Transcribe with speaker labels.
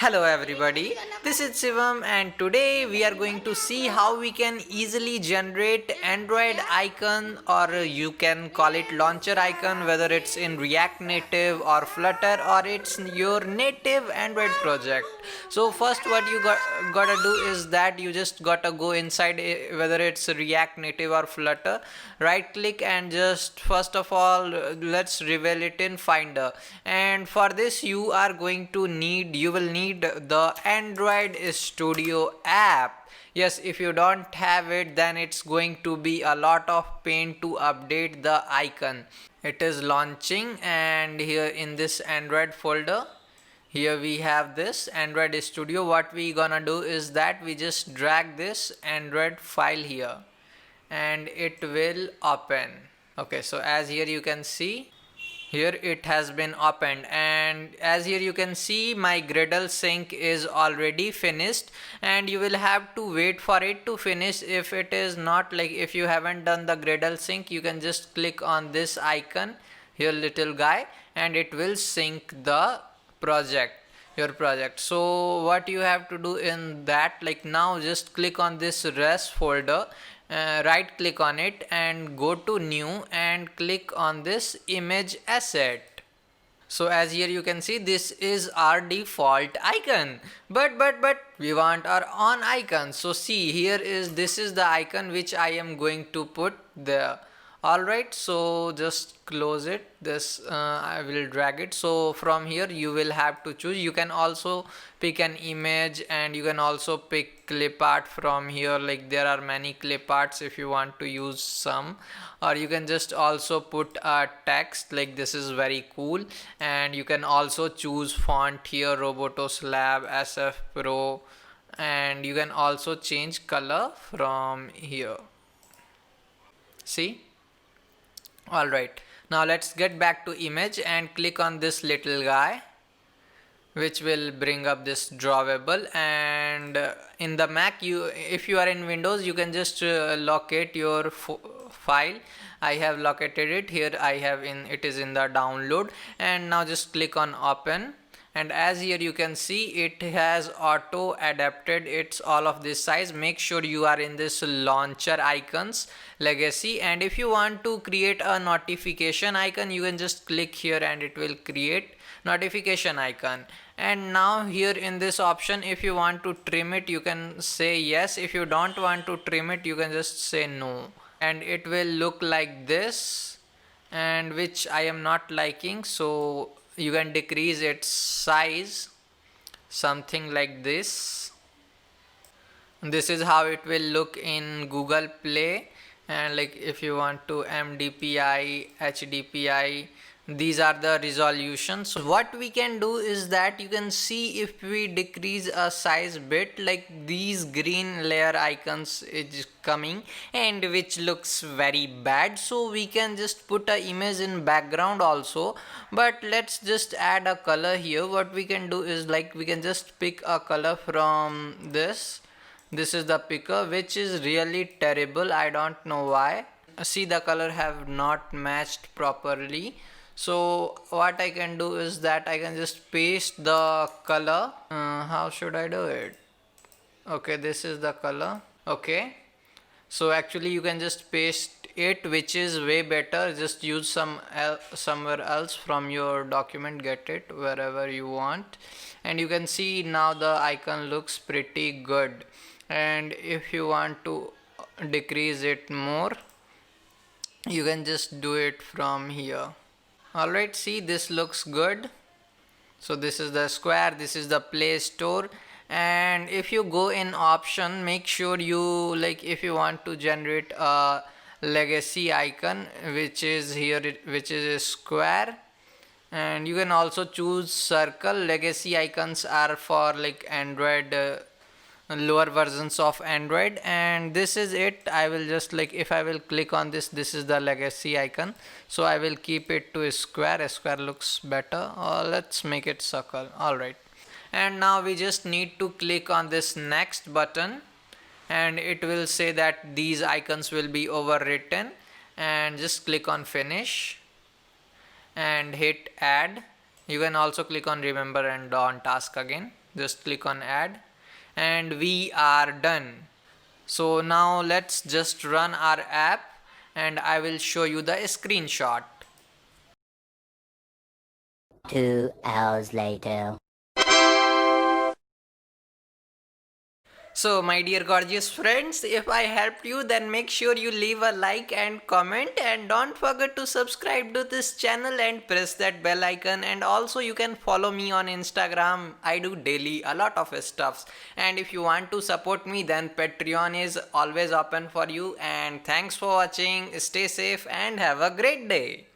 Speaker 1: Hello everybody, this is Shivam and today we are going to see how we can easily generate Android icon, or you can call it launcher icon, whether it's in React Native or Flutter or it's your native Android project. So first what you gotta do is that you just gotta go inside whether it's React Native or Flutter, right click and just first of all let's reveal it in Finder. And for this you are going to you will need the Android Studio app. Yes, if you don't have it, then it's going to be a lot of pain to update the icon. It is launching, and here in this Android folder, here we have this Android Studio. What we gonna do is that we just drag this Android file here and it will open. Okay, so as here you can see, here it has been opened, and as here you can see my Gradle sync is already finished, and you will have to wait for it to finish. If it is not, like if you haven't done the Gradle sync, you can just click on this icon here, little guy, and it will sync the your project. So what you have to do in that, like now just click on this res folder, right click on it and go to new and click on this image asset. So as here you can see, this is our default icon, but we want our own icon. So see, this is the icon which I am going to put there. Alright, so just close it. I will drag it. So from here you will have to choose. You can also pick an image, and you can also pick clip art from here. Like there are many clip arts if you want to use some, or you can just also put a text like this is very cool. And you can also choose font here, Robotos Lab, SF Pro, and you can also change color from here. See? Alright, now let's get back to image and click on this little guy, which will bring up this drawable. And in the Mac, if you are in Windows, you can just locate your file. I have located it here. It is in the download, and now just click on open. And as here you can see, it has auto adapted it's all of this size. Make sure you are in this launcher icons legacy, and if you want to create a notification icon, you can just click here and it will create notification icon. And now here in this option, if you want to trim it, you can say yes. If you don't want to trim it, you can just say no, and it will look like this, and which I am not liking. So you can decrease its size, something like this. This is how it will look in Google Play. And like if you want to MDPI, HDPI, these are the resolutions. What we can do is that you can see, if we decrease a size bit, like these green layer icons is coming, and which looks very bad. So we can just put a image in background also, but let's just add a color here. What we can do is, like, we can just pick a color from this is the picker, which is really terrible. I don't know why. See, the color have not matched properly. So what I can do is that I can just paste the color. How should I do it? Okay, this is the color. Okay, so actually you can just paste it, which is way better. Just use somewhere else from your document, get it wherever you want, and you can see now the icon looks pretty good. And if you want to decrease it more, you can just do it from here. Alright, see, this looks good. So this is the square, this is the Play Store. And if you go in option, make sure you, like, if you want to generate a legacy icon, which is here, which is a square, and you can also choose circle. Legacy icons are for like Android, lower versions of Android. And this is it. I will just, like, if I will click on this is the legacy icon, so I will keep it to a square. A square looks better, or let's make it circle. Alright, and now we just need to click on this next button, and it will say that these icons will be overwritten, and just click on finish and hit add. You can also click on remember and on task again. Just click on add and we are done. So now let's just run our app and I will show you the screenshot.
Speaker 2: 2 hours later.
Speaker 1: So my dear gorgeous friends, if I helped you, then make sure you leave a like and comment, and don't forget to subscribe to this channel and press that bell icon. And also you can follow me on Instagram. I do daily a lot of stuffs, and if you want to support me, then Patreon is always open for you. And thanks for watching. Stay safe and have a great day.